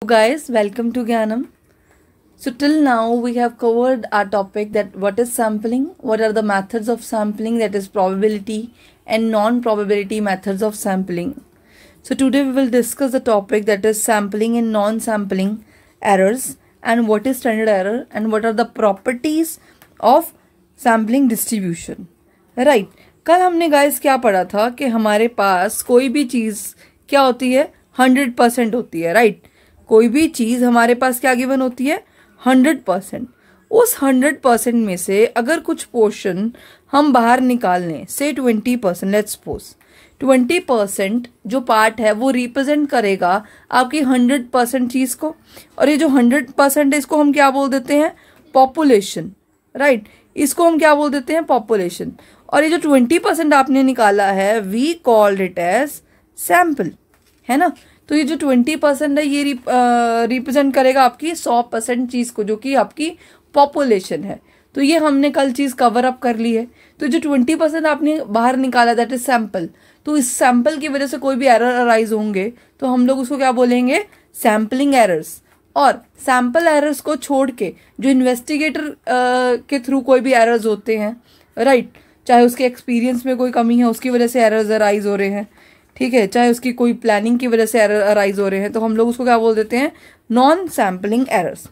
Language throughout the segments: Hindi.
Guys, welcome to Gyanam. So till now we have covered our topic that what is sampling, what are the methods of sampling, that is probability and non-probability methods of sampling. So today we will discuss the topic that is sampling and non-sampling errors and what is standard error and what are the properties of sampling distribution. Right. कल हमने गाइस क्या पढ़ा था कि हमारे पास कोई भी चीज़ क्या होती है 100% होती है. राइट. कोई भी चीज़ हमारे पास क्या गिवन होती है 100%. उस 100% में से अगर कुछ पोर्शन हम बाहर निकाल लें से 20%, लेट्स सपोज 20% जो पार्ट है वो रिप्रेजेंट करेगा आपकी 100% चीज़ को, और ये जो 100% है इसको हम क्या बोल देते हैं पॉपुलेशन. राइट. इसको हम क्या बोल देते हैं पॉपुलेशन. और ये जो 20% आपने निकाला है we called it as sample, है ना. तो ये जो 20% है ये रिप्रेजेंट करेगा आपकी 100% चीज़ को जो कि आपकी पॉपुलेशन है. तो ये हमने कल चीज़ कवर अप कर ली है. तो जो 20% आपने बाहर निकाला दैट इज सैम्पल. तो इस सैम्पल की वजह से कोई भी एरर अराइज होंगे तो हम लोग उसको क्या बोलेंगे सैम्पलिंग एरर्स. और सैम्पल एरर्स को छोड़ के जो इन्वेस्टिगेटर के थ्रू कोई भी एरर्स होते हैं, राइट, चाहे उसके एक्सपीरियंस में कोई कमी है उसकी वजह से एरर्स अराइज हो रहे हैं, ठीक है, चाहे उसकी कोई प्लानिंग की वजह से एरर अराइज हो रहे हैं, तो हम लोग उसको क्या बोल देते हैं नॉन सैम्पलिंग एरर्स.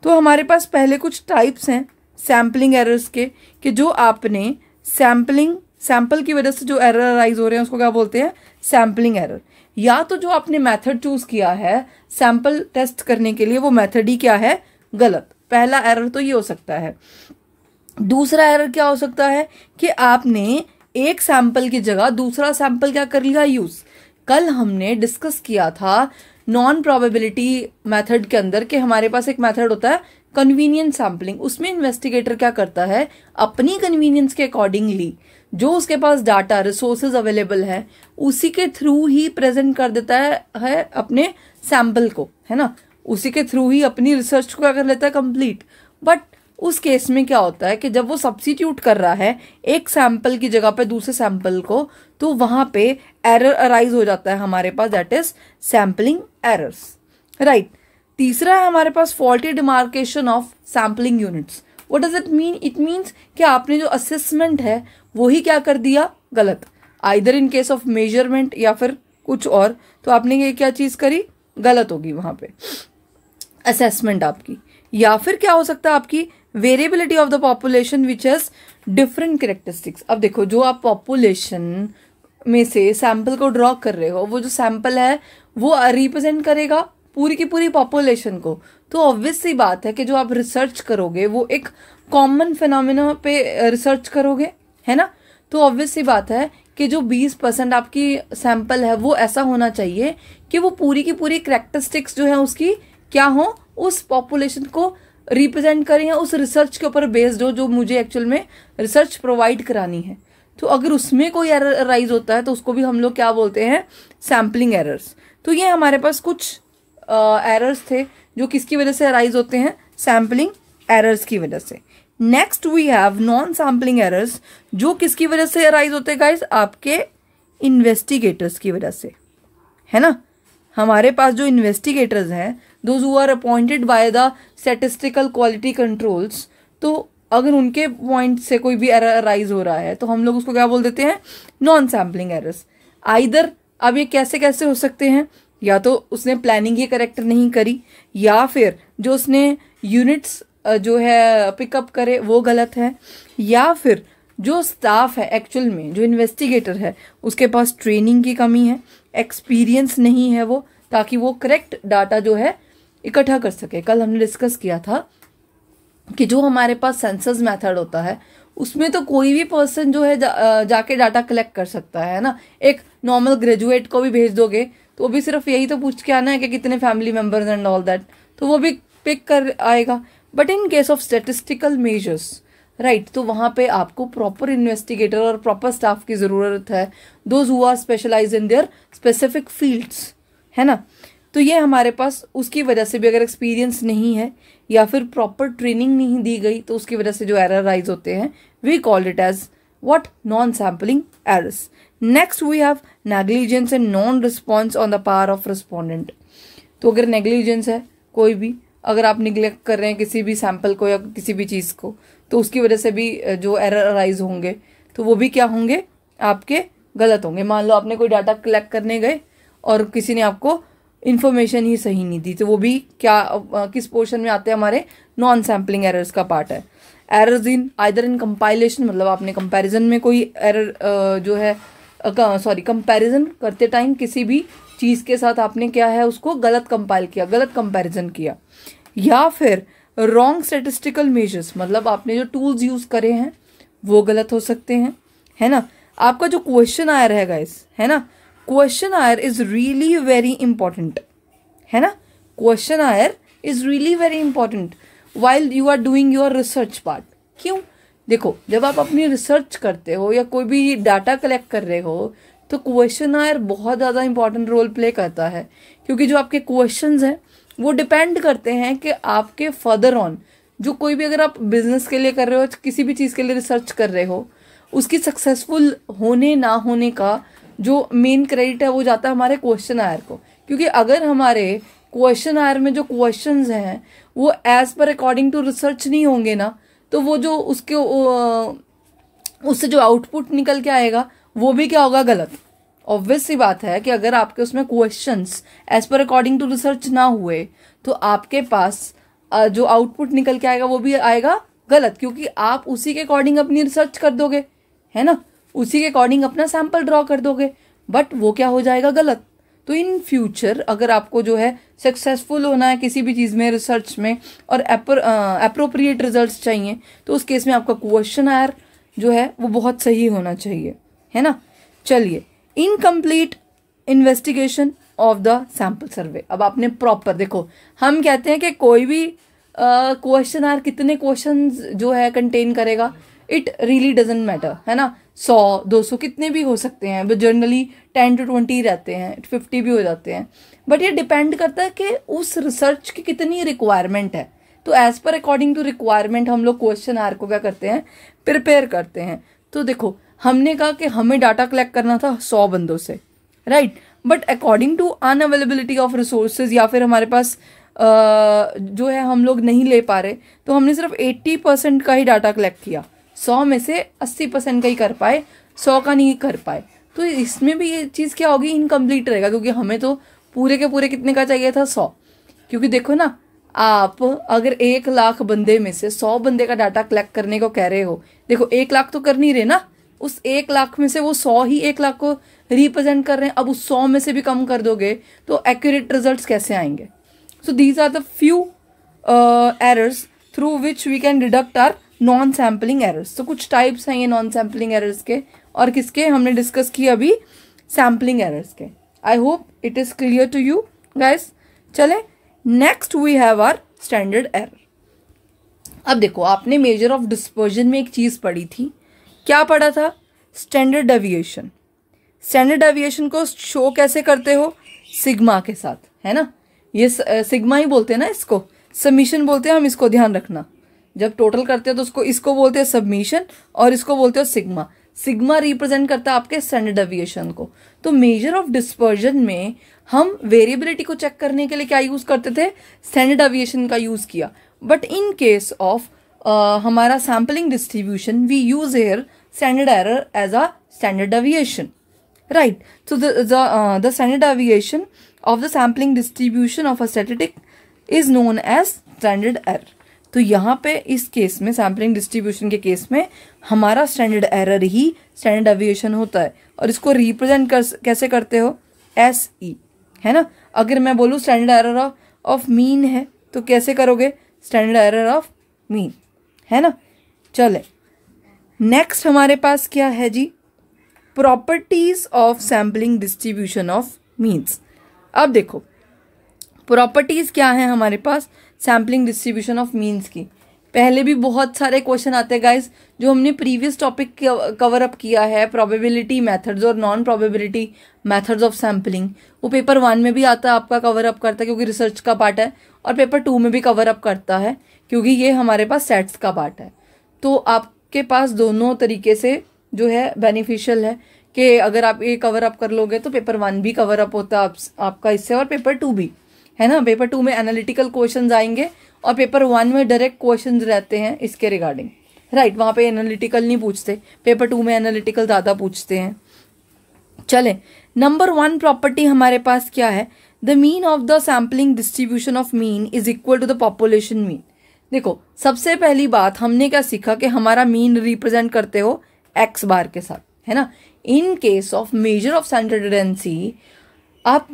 तो हमारे पास पहले कुछ टाइप्स हैं सैम्पलिंग एरर्स के कि जो आपने सैम्पल की वजह से जो एरर अराइज हो रहे हैं उसको क्या बोलते हैं सैम्पलिंग एरर. या तो जो आपने मेथड चूज किया है सैम्पल टेस्ट करने के लिए वो मेथड ही क्या है गलत. पहला एरर तो ये हो सकता है. दूसरा एरर क्या हो सकता है कि आपने एक सैंपल की जगह दूसरा सैंपल क्या कर लिया यूज. कल हमने डिस्कस किया था नॉन प्रोबेबिलिटी मेथड के अंदर कि हमारे पास एक मेथड होता है कन्वीनियंट सैम्पलिंग. उसमें इन्वेस्टिगेटर क्या करता है अपनी कन्वीनियंस के अकॉर्डिंगली जो उसके पास डाटा रिसोर्सेज अवेलेबल है उसी के थ्रू ही प्रेजेंट कर देता है अपने सैंपल को, है ना. उसी के थ्रू ही अपनी रिसर्च को क्या कर लेता है कंप्लीट. बट उस केस में क्या होता है कि जब वो सब्स्टिट्यूट कर रहा है एक सैंपल की जगह पे दूसरे सैंपल को तो वहां पे एरर अराइज हो जाता है हमारे पास that is sampling errors. Right. तीसरा है हमारे पास faulty demarcation of sampling units. What does it mean. It means कि आपने जो असेसमेंट है वो ही क्या कर दिया गलत, either in case of measurement या फिर कुछ और. तो आपने ये क्या चीज करी गलत होगी वहां पे असेसमेंट आपकी. या फिर क्या हो सकता है आपकी variability of the population which has different characteristics. अब देखो जो आप पॉपुलेशन में से सैंपल को ड्रॉ कर रहे हो वो जो सैंपल है वो रिप्रेजेंट करेगा पूरी की पूरी पॉपुलेशन को. तो ऑब्वियस सी बात है कि जो आप रिसर्च करोगे वो एक कॉमन फिनोमेना पे रिसर्च करोगे, है ना. तो ऑब्वियस सी बात है कि जो 20% आपकी सैंपल है वो ऐसा होना चाहिए कि वो पूरी की पूरी कैरेक्टरिस्टिक्स जो है उसकी क्या हो उस पॉपुलेशन को रिप्रेजेंट करें या उस रिसर्च के ऊपर बेस्ड हो जो मुझे एक्चुअल में रिसर्च प्रोवाइड करानी है. तो अगर उसमें कोई एरर राइज होता है तो उसको भी हम लोग क्या बोलते हैं सैम्पलिंग एरर्स. तो ये हमारे पास कुछ एरर्स थे जो किसकी वजह से राइज होते हैं सैम्पलिंग एरर्स की वजह से. Next we have non sampling errors जो किसकी वजह से राइज होते हैं गाइस आपके इन्वेस्टिगेटर्स की वजह से, है ना. हमारे पास जो इन्वेस्टिगेटर्स हैं those who are appointed by the statistical quality controls, तो अगर उनके पॉइंट से कोई भी एरर राइज हो रहा है तो हम लोग उसको क्या बोल देते हैं नॉन सैम्पलिंग एरर्स. आइदर अब ये कैसे कैसे हो सकते हैं, या तो उसने प्लानिंग ही करेक्ट नहीं करी, या फिर जो उसने यूनिट्स जो है पिकअप करे वो गलत है, या फिर जो स्टाफ है एक्चुअल में जो इन्वेस्टिगेटर है उसके पास ट्रेनिंग की कमी है, एक्सपीरियंस नहीं है वो ताकि वो करेक्ट डाटा जो है इकट्ठा कर सके. कल हमने डिस्कस किया था कि जो हमारे पास सेंसस मेथड होता है उसमें तो कोई भी पर्सन जो है जाके डाटा कलेक्ट कर सकता है ना. एक नॉर्मल ग्रेजुएट को भी भेज दोगे तो वो भी सिर्फ यही तो पूछ के आना है कि कितने family members and all that, तो वो भी पिक कर आएगा. But in case of statistical measures, right, तो वहां पे आपको प्रॉपर इन्वेस्टिगेटर और प्रॉपर स्टाफ की जरूरत है, those who are specialise in their specific fields, है ना. तो ये हमारे पास उसकी वजह से भी अगर एक्सपीरियंस नहीं है या फिर प्रॉपर ट्रेनिंग नहीं दी गई तो उसकी वजह से जो एरर राइज होते हैं we called it as what non sampling errors. Next, we have negligence and non-response on the part of respondent. तो अगर नेग्लिजेंस है कोई भी, अगर आप निग्लेक्ट कर रहे हैं किसी भी सैंपल को या किसी भी चीज़ को, तो उसकी वजह से भी जो एरर अराइज होंगे तो वो भी क्या होंगे, आपके गलत होंगे। मान लो आपने कोई डाटा कलेक्ट करने गए और किसी ने आपको इन्फॉर्मेशन ही सही नहीं दी, तो वो भी क्या किस पोर्शन में आते हैं, हमारे नॉन सैम्पलिंग एरर्स का पार्ट है। Errors in either in compilation, मतलब आपने कंपैरिजन में कोई एरर जो है कंपैरिजन करते टाइम किसी भी चीज़ के साथ आपने क्या है उसको गलत कंपाइल किया, गलत कंपैरिजन किया, या फिर रॉन्ग स्टेटिस्टिकल मेजर्स, मतलब आपने जो टूल्स यूज़ करे हैं वो गलत हो सकते हैं, है ना। आपका जो क्वेश्चन आया रहेगा है ना, questionnaire is really very important, है ना। Questionnaire is really very important while you are doing your research part. क्यों? देखो, जब आप अपनी रिसर्च करते हो या कोई भी डाटा कलेक्ट कर रहे हो तो क्वेश्चन आयर बहुत ज़्यादा इंपॉर्टेंट रोल प्ले करता है, क्योंकि जो आपके क्वेश्चंस हैं वो डिपेंड करते हैं कि आपके फर्दर ऑन जो कोई भी, अगर आप बिजनेस के लिए कर रहे हो, किसी भी चीज़ के लिए रिसर्च कर रहे हो, उसकी सक्सेसफुल होने ना होने का जो मेन क्रेडिट है वो जाता है हमारे क्वेश्चन आयर को। क्योंकि अगर हमारे क्वेश्चन आयर में जो क्वेश्चंस हैं वो as per according to research नहीं होंगे ना, तो वो जो उससे जो आउटपुट निकल के आएगा वो भी क्या होगा, गलत। ऑब्वियस सी बात है कि अगर आपके उसमें questions as per according to research ना हुए तो आपके पास जो आउटपुट निकल के आएगा वो भी आएगा गलत, क्योंकि आप उसी के अकॉर्डिंग अपनी रिसर्च कर दोगे, है ना, उसी के अकॉर्डिंग अपना सैंपल ड्रॉ कर दोगे, बट वो क्या हो जाएगा, गलत। तो इन फ्यूचर अगर आपको जो है सक्सेसफुल होना है किसी भी चीज़ में, रिसर्च में, और अप्रोप्रिएट रिजल्ट्स चाहिए, तो उस केस में आपका क्वेश्चन आयर जो है वो बहुत सही होना चाहिए, है ना। चलिए, incomplete investigation of the sample survey. अब आपने प्रॉपर देखो, हम कहते हैं कि कोई भी क्वेश्चन आयर कितने क्वेश्चन जो है कंटेन करेगा, इट रियली डजेंट मैटर, है ना। 100, 200 कितने भी हो सकते हैं, बट जनरली 10 to 20 रहते हैं, 50 भी हो जाते हैं, बट ये डिपेंड करता है कि उस रिसर्च की कितनी रिक्वायरमेंट है। तो as per according to requirement हम लोग क्वेश्चन आयर को क्या करते हैं, प्रिपेयर करते हैं। तो देखो, हमने कहा कि हमें डाटा कलेक्ट करना था 100 बंदों से, right, but according to unavailability of resources, या फिर हमारे पास जो है हम लोग नहीं ले पा रहे, तो हमने सिर्फ 80% का ही डाटा कलेक्ट किया, 100 में से 80% का ही कर पाए, 100 का नहीं कर पाए। तो इसमें भी ये चीज़ क्या होगी, इनकम्प्लीट रहेगा, क्योंकि हमें तो पूरे के पूरे कितने का चाहिए था, 100। क्योंकि देखो ना, आप अगर 1 लाख बंदे में से 100 बंदे का डाटा कलेक्ट करने को कह रहे हो, देखो 1 लाख तो कर नहीं रहे ना, उस 1 लाख में से वो 100 ही 1 लाख को रिप्रेजेंट कर रहे हैं। अब उस 100 में से भी कम कर दोगे तो एक्यूरेट रिजल्ट्स कैसे आएंगे। So these are the few errors through which we can deduct our non sampling errors. तो कुछ टाइप्स हैं ये नॉन सैम्पलिंग एरर्स के, और किसके हमने डिस्कस किया अभी, सैम्पलिंग एरर्स के। I hope it is clear to you guys. चले, next we have our standard error. अब देखो, आपने मेजर ऑफ डिस्पर्जन में एक चीज पढ़ी थी, क्या पढ़ा था, स्टैंडर्ड डेविएशन। स्टैंडर्ड डेविएशन को शो कैसे करते हो, सिग्मा के साथ, है ना। ये सिग्मा ही बोलते हैं ना, इसको सबमिशन बोलते हैं हम, इसको ध्यान रखना। जब टोटल करते हो तो उसको इसको बोलते हैं सबमिशन और इसको बोलते हो सिग्मा। सिग्मा रिप्रेजेंट करता है आपके स्टैंडर्ड डेविएशन को। तो मेजर ऑफ डिस्पर्जन में हम वेरिएबिलिटी को चेक करने के लिए क्या यूज करते थे, स्टैंडर्ड डेविएशन का यूज किया। बट इन केस ऑफ हमारा sampling distribution we use here standard error as a standard deviation, right. So the standard deviation of the sampling distribution of a statistic is known as standard error। तो यहाँ पे इस केस में, सैम्पलिंग डिस्ट्रीब्यूशन के केस में, हमारा स्टैंडर्ड एरर ही स्टैंडर्ड डेविएशन होता है। और इसको रिप्रेजेंट कैसे करते हो, SE, है ना। अगर मैं बोलूँ स्टैंडर्ड एरर ऑफ मीन है तो कैसे करोगे, स्टैंडर्ड एरर ऑफ मीन, है ना। चले, नेक्स्ट हमारे पास क्या है जी, properties of sampling distribution of means. अब देखो, प्रॉपर्टीज क्या है हमारे पास सैम्पलिंग डिस्ट्रीब्यूशन ऑफ मीन्स की। पहले भी बहुत सारे क्वेश्चन आते हैं गाइस, जो हमने प्रीवियस टॉपिक कवर अप किया है, प्रोबेबिलिटी मेथड्स और non probability methods of sampling. वो पेपर 1 में भी आता है, आपका कवर अप करता है क्योंकि रिसर्च का पार्ट है, और पेपर 2 में भी कवर अप करता है क्योंकि ये हमारे पास सेट्स का पार्ट है। तो आपके पास दोनों तरीके से जो है बेनिफिशियल है कि अगर आप ये कवर अप कर लोगे तो पेपर 1 भी कवर अप होता है आपका इससे, और पेपर 2 भी। है ना। पेपर 2 में एनालिटिकल क्वेश्चंस आएंगे और पेपर 1 में डायरेक्ट क्वेश्चंस रहते हैं इसके रिगार्डिंग, राइट। वहाँ पे एनालिटिकल नहीं पूछते, पेपर 2 में एनालिटिकल ज़्यादा पूछते हैं। चले, नंबर 1 प्रॉपर्टी हमारे पास क्या है, the mean of the sampling distribution of mean is equal to the population mean. देखो, सबसे पहली बात हमने क्या सीखा कि हमारा मीन रिप्रेजेंट करते हो एक्स बार के साथ, है ना। इन case of measure of standard tendency आप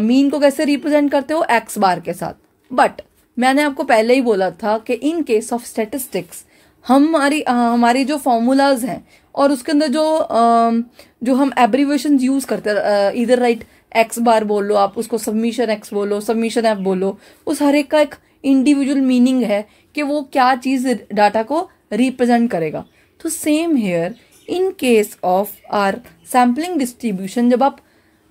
मीन को कैसे रिप्रेजेंट करते हो, एक्स बार के साथ। बट मैंने आपको पहले ही बोला था कि इन केस ऑफ स्टैटिस्टिक्स हमारी जो फॉर्मूलाज हैं और उसके अंदर जो हम एब्रीवेशन यूज करते हैं, इधर राइट एक्स बार बोल लो आप, उसको सबमिशन एक्स बोलो, सबमिशन एफ बोलो, उस हर एक का एक इंडिविजुअल मीनिंग है कि वो क्या चीज डाटा को रिप्रेजेंट करेगा। तो same here in case of our sampling distribution,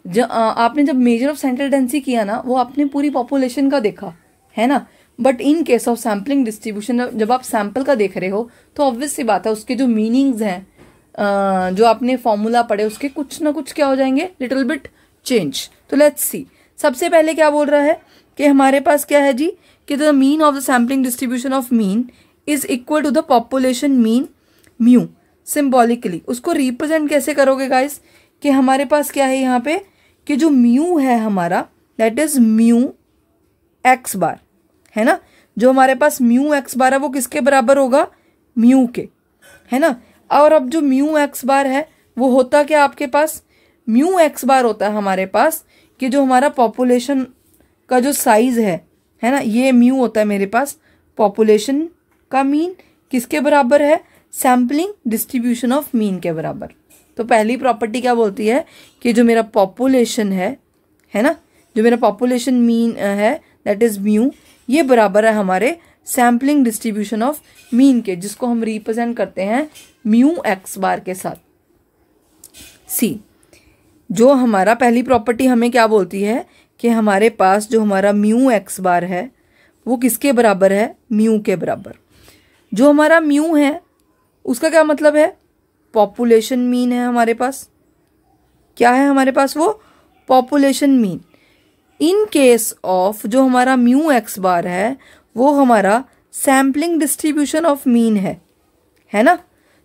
आपने जब मेजर ऑफ सेंट्रल टेंडेंसी किया ना, वो आपने पूरी पॉपुलेशन का देखा, है ना। But in case of sampling distribution जब आप सैंपल का देख रहे हो तो ऑब्वियस सी बात है उसके जो मीनिंग्स हैं, जो आपने फॉर्मूला पढ़े उसके कुछ ना कुछ क्या हो जाएंगे, लिटिल बिट चेंज। तो लेट्स सी, सबसे पहले क्या बोल रहा है कि हमारे पास क्या है जी, कि the mean of the sampling distribution of mean is equal to the population mean mu. Symbolically उसको रिप्रेजेंट कैसे करोगे गाइस, कि हमारे पास क्या है यहाँ पे, कि जो म्यू है हमारा दैट इज म्यू एक्स बार, है ना। जो हमारे पास म्यू एक्स बार है वो किसके बराबर होगा, म्यू के, है ना। और अब जो म्यू एक्स बार है वो होता क्या आपके पास, म्यू एक्स बार होता है हमारे पास कि जो हमारा पॉपुलेशन का जो साइज है ना, ये म्यू होता है मेरे पास पॉपुलेशन का मीन किसके बराबर है, सैम्पलिंग डिस्ट्रीब्यूशन ऑफ मीन के बराबर। तो पहली प्रॉपर्टी क्या बोलती है कि जो मेरा पॉपुलेशन है ना, जो मेरा पॉपुलेशन मीन है दैट इज म्यू, ये बराबर है हमारे सैम्पलिंग डिस्ट्रीब्यूशन ऑफ मीन के, जिसको हम रिप्रेजेंट करते हैं म्यू एक्स बार के साथ। सी, जो हमारा पहली प्रॉपर्टी हमें क्या बोलती है कि हमारे पास जो हमारा म्यू एक्स बार है वो किसके बराबर है, म्यू के बराबर। जो हमारा म्यू है उसका क्या मतलब है, पॉपुलेशन मीन है हमारे पास। क्या है हमारे पास, वो population mean. In case of जो हमारा म्यू एक्स बार है वो हमारा सैम्पलिंग डिस्ट्रीब्यूशन ऑफ मीन है ना।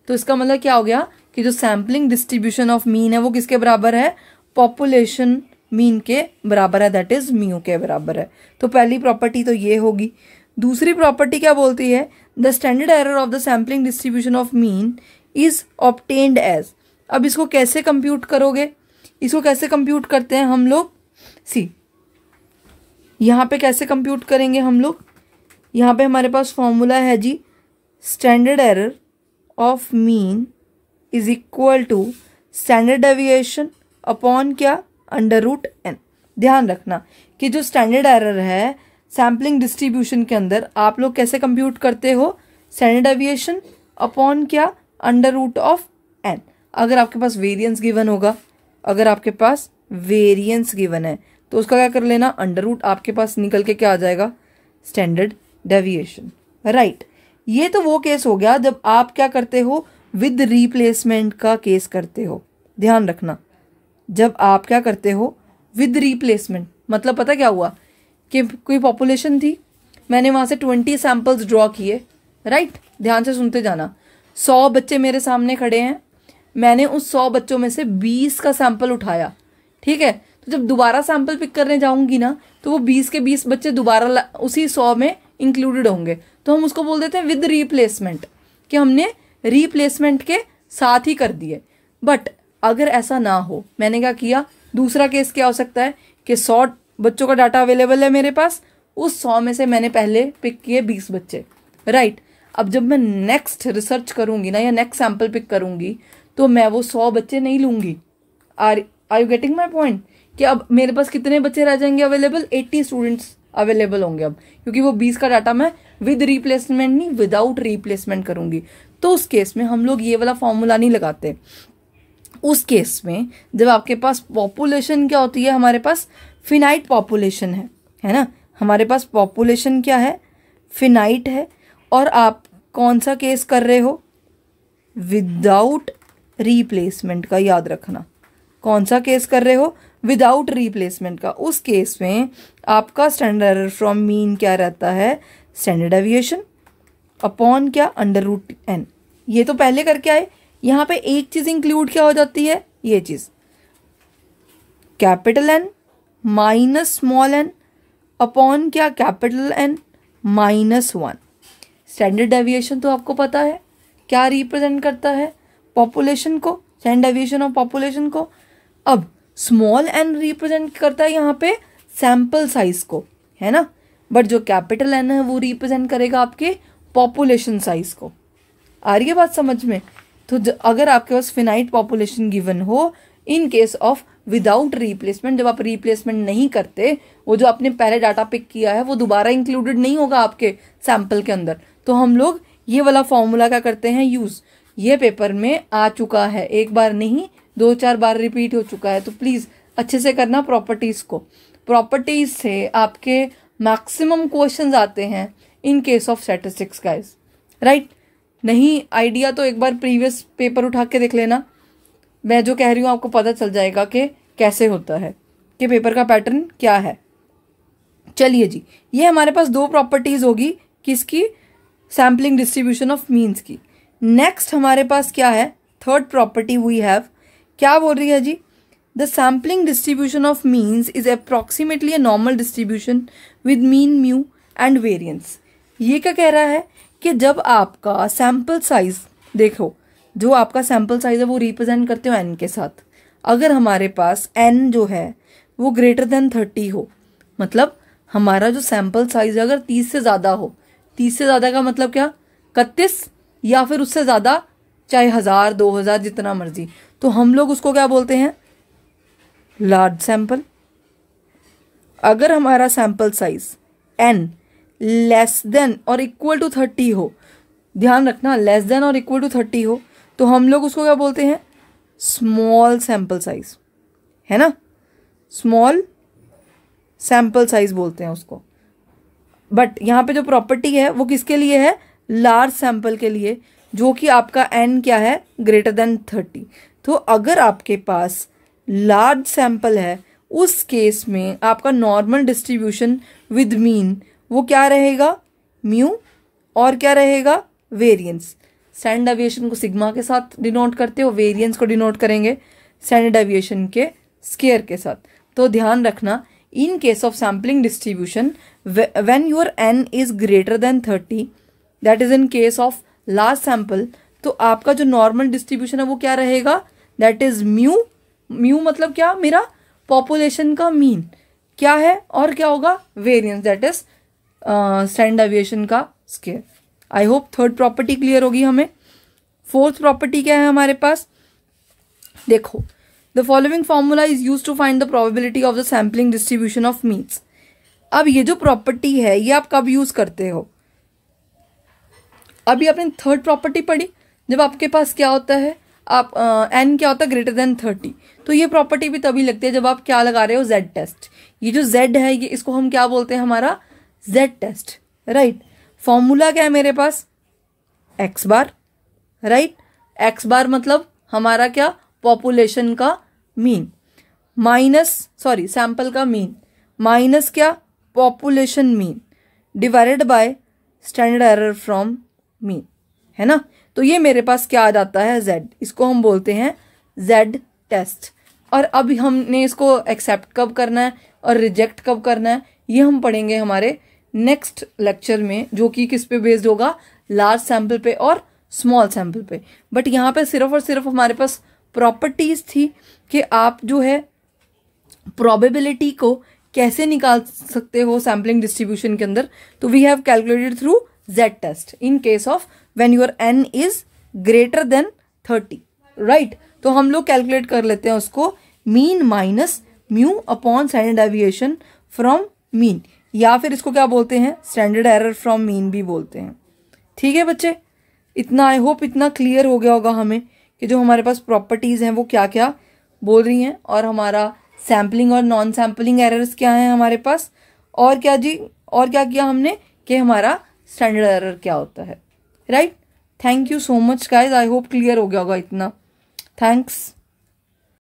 तो इसका मतलब क्या हो गया कि जो सैम्पलिंग डिस्ट्रीब्यूशन ऑफ मीन है वो किसके बराबर है, पॉपुलेशन मीन के बराबर है, दैट इज म्यू के बराबर है। तो पहली प्रॉपर्टी तो ये होगी। दूसरी प्रॉपर्टी क्या बोलती है, the standard error of the sampling distribution of mean is obtained as. अब इसको कैसे कंप्यूट करोगे, इसको कैसे कंप्यूट करते हैं हम लोग, सी यहाँ पे कैसे कंप्यूट करेंगे हम लोग, यहाँ पे हमारे पास फॉर्मूला है जी, standard error of mean is equal to standard deviation upon क्या, अंडर रूट एन। ध्यान रखना कि जो स्टैंडर्ड एरर है सैम्पलिंग डिस्ट्रीब्यूशन के अंदर आप लोग कैसे कंप्यूट करते हो, स्टैंडर्ड डेविएशन अपॉन क्या, अंडर रूट ऑफ एन। अगर आपके पास वेरिएंस गिवन होगा, अगर आपके पास वेरिएंस गिवन है तो उसका क्या कर लेना, अंडर रूट आपके पास निकल के क्या आ जाएगा, स्टैंडर्ड डेविएशन, राइट। ये तो वो केस हो गया जब आप क्या करते हो, विद रिप्लेसमेंट का केस करते हो। ध्यान रखना, जब आप क्या करते हो विद रिप्लेसमेंट, मतलब पता क्या हुआ कि कोई पॉपुलेशन थी, मैंने वहाँ से 20 सैंपल्स ड्रॉ किए, राइट। ध्यान से सुनते जाना, 100 बच्चे मेरे सामने खड़े हैं, मैंने उस 100 बच्चों में से 20 का सैंपल उठाया, ठीक है। तो जब दोबारा सैंपल पिक करने जाऊंगी ना तो वो 20 के 20 बच्चे दोबारा उसी 100 में इंक्लूडेड होंगे, तो हम उसको बोल देते हैं विद रिप्लेसमेंट, कि हमने रिप्लेसमेंट के साथ ही कर दिए। बट अगर ऐसा ना हो, मैंने क्या किया, दूसरा केस क्या हो सकता है कि 100 बच्चों का डाटा अवेलेबल है मेरे पास, उस 100 में से मैंने पहले पिक किए 20 बच्चे, राइट। अब जब मैं नेक्स्ट रिसर्च करूंगी ना या नेक्स्ट सैंपल पिक करूंगी तो मैं वो 100 बच्चे नहीं लूंगी। Are you getting my point, कि अब मेरे पास कितने बच्चे रह जाएंगे अवेलेबल, 80 स्टूडेंट्स अवेलेबल होंगे अब, क्योंकि वो 20 का डाटा मैं विद रिप्लेसमेंट नहीं विदाउट रिप्लेसमेंट करूंगी। तो उस केस में हम लोग ये वाला फॉर्मूला नहीं लगाते। उस केस में जब आपके पास पॉपुलेशन क्या होती है, हमारे पास फिनाइट पॉपुलेशन है ना, हमारे पास पॉपुलेशन क्या है, फिनाइट है, और आप कौन सा केस कर रहे हो, विदाउट रिप्लेसमेंट का, याद रखना कौन सा केस कर रहे हो, विदाउट रिप्लेसमेंट का, उस केस में आपका स्टैंडर्ड एरर फ्रॉम मीन क्या रहता है, स्टैंडर्ड डेविएशन अपॉन क्या, अंडर रूट एन। ये तो पहले करके आए, यहाँ पे एक चीज इंक्लूड क्या हो जाती है, ये चीज capital N minus small n upon क्या, capital N minus 1। Standard deviation तो आपको पता है क्या रिप्रेजेंट करता है, पॉपुलेशन को, स्टैंडर्ड डेविएशन ऑफ पॉपुलेशन को। अब स्मॉल एन रिप्रेजेंट करता है यहाँ पे सैंपल साइज को, है ना, बट जो कैपिटल एन है वो रिप्रेजेंट करेगा आपके पॉपुलेशन साइज को। आ रही है बात समझ में? तो अगर आपके पास फिनाइट पॉपुलेशन गिवन हो, इन केस ऑफ विदाउट रिप्लेसमेंट, जब आप रिप्लेसमेंट नहीं करते, वो जो आपने पहले डाटा पिक किया है वो दोबारा इंक्लूडेड नहीं होगा आपके सैंपल के अंदर, तो हम लोग ये वाला फॉर्मूला क्या करते हैं, यूज। ये पेपर में आ चुका है, एक बार नहीं 2-4 बार रिपीट हो चुका है, तो प्लीज अच्छे से करना प्रॉपर्टीज को। प्रॉपर्टीज से आपके मैक्सिमम क्वेश्चंस आते हैं इन case of statistics guys, right. नहीं आइडिया तो एक बार प्रीवियस पेपर उठा के देख लेना, मैं जो कह रही हूँ आपको पता चल जाएगा कि कैसे होता है, कि पेपर का पैटर्न क्या है। चलिए जी, ये हमारे पास 2 प्रॉपर्टीज होगी, किसकी, सैम्पलिंग डिस्ट्रीब्यूशन ऑफ मीन्स की। नेक्स्ट हमारे पास क्या है, थर्ड प्रॉपर्टी वी हैव, क्या बोल रही है जी, the sampling distribution of means is approximately a normal distribution with mean mu and variance. ये क्या कह रहा है कि जब आपका सैंपल साइज, देखो जो आपका सैंपल साइज है वो रिप्रेजेंट करते हो एन के साथ, अगर हमारे पास एन जो है वो ग्रेटर देन 30 हो, मतलब हमारा जो सैंपल साइज अगर 30 से ज़्यादा हो, 30 से ज़्यादा का मतलब क्या, 31 या फिर उससे ज़्यादा, चाहे 1000 2000 जितना मर्जी, तो हम लोग उसको क्या बोलते हैं, लार्ज सैंपल। अगर हमारा sample size n less than और इक्वल टू 30 हो, ध्यान रखना लेस देन और इक्वल टू 30 हो, तो हम लोग उसको क्या बोलते हैं, स्मॉल सैंपल साइज, है ना, स्मॉल सैंपल साइज बोलते हैं उसको। बट यहाँ पे जो प्रॉपर्टी है वो किसके लिए है, लार्ज सैंपल के लिए, जो कि आपका एन क्या है, ग्रेटर देन 30। तो अगर आपके पास लार्ज सैंपल है, उस केस में आपका नॉर्मल डिस्ट्रीब्यूशन विद मीन वो क्या रहेगा, म्यू, और क्या रहेगा, वेरिएंस। स्टैंडर्ड डेविएशन को सिग्मा के साथ डिनोट करते हो, वेरिएंस को डिनोट करेंगे स्टैंडर्ड डेविएशन के स्क्वायर के साथ। तो ध्यान रखना, in case of sampling distribution when your n is greater than 30, that is in case of large sample, तो आपका जो नॉर्मल डिस्ट्रीब्यूशन है वो क्या रहेगा, दैट इज म्यू। म्यू मतलब क्या, मेरा पॉपुलेशन का मीन क्या है, और क्या होगा, variance, that is standard deviation का square. I hope third property clear होगी हमें। फोर्थ प्रॉपर्टी क्या है हमारे पास, देखो, the following formula is use to find the probability of the sampling distribution of means. अब ये जो प्रॉपर्टी है ये आप कब यूज करते हो, अभी आपने थर्ड प्रॉपर्टी पढ़ी, जब आपके पास क्या होता है, आप एन क्या होता है, ग्रेटर देन 30, तो ये प्रॉपर्टी भी तभी लगती है जब आप क्या लगा रहे हो, जेड टेस्ट। ये जो जेड है ये इसको हम क्या बोलते हैं, हमारा जेड टेस्ट, राइट। फॉर्मूला क्या है मेरे पास, एक्स बार, राइट। एक्स बार मतलब हमारा क्या, पॉपुलेशन का मीन, माइनस, सॉरी सैंपल का मीन, माइनस क्या, population mean, divided by standard error from mean, है ना। तो ये मेरे पास क्या आ जाता है, जेड, इसको हम बोलते हैं जेड टेस्ट। और अब हमने इसको एक्सेप्ट कब करना है और रिजेक्ट कब करना है, ये हम पढ़ेंगे हमारे नेक्स्ट लेक्चर में, जो कि किस पे बेस्ड होगा, लार्ज सैंपल पे और स्मॉल सैंपल पे। बट यहाँ पे सिर्फ और सिर्फ हमारे पास प्रॉपर्टीज थी कि आप जो है प्रोबेबिलिटी को कैसे निकाल सकते हो सैम्पलिंग डिस्ट्रीब्यूशन के अंदर, तो we have calculated through Z test in case of when your n is greater than 30, right. तो हम लोग कैलकुलेट कर लेते हैं उसको, mean minus mu upon standard deviation from mean, या फिर इसको क्या बोलते हैं, स्टैंडर्ड एरर फ्रॉम मीन भी बोलते हैं। ठीक है बच्चे, इतना आई होप इतना क्लियर हो गया होगा हमें कि जो हमारे पास प्रॉपर्टीज हैं वो क्या क्या बोल रही हैं, और हमारा सैम्पलिंग और नॉन सैम्पलिंग एरर्स क्या हैं हमारे पास, और क्या जी, और क्या किया हमने कि हमारा स्टैंडर्ड एरर क्या होता है, right. Thank you so much guys, I hope clear हो गया होगा इतना। थैंक्स।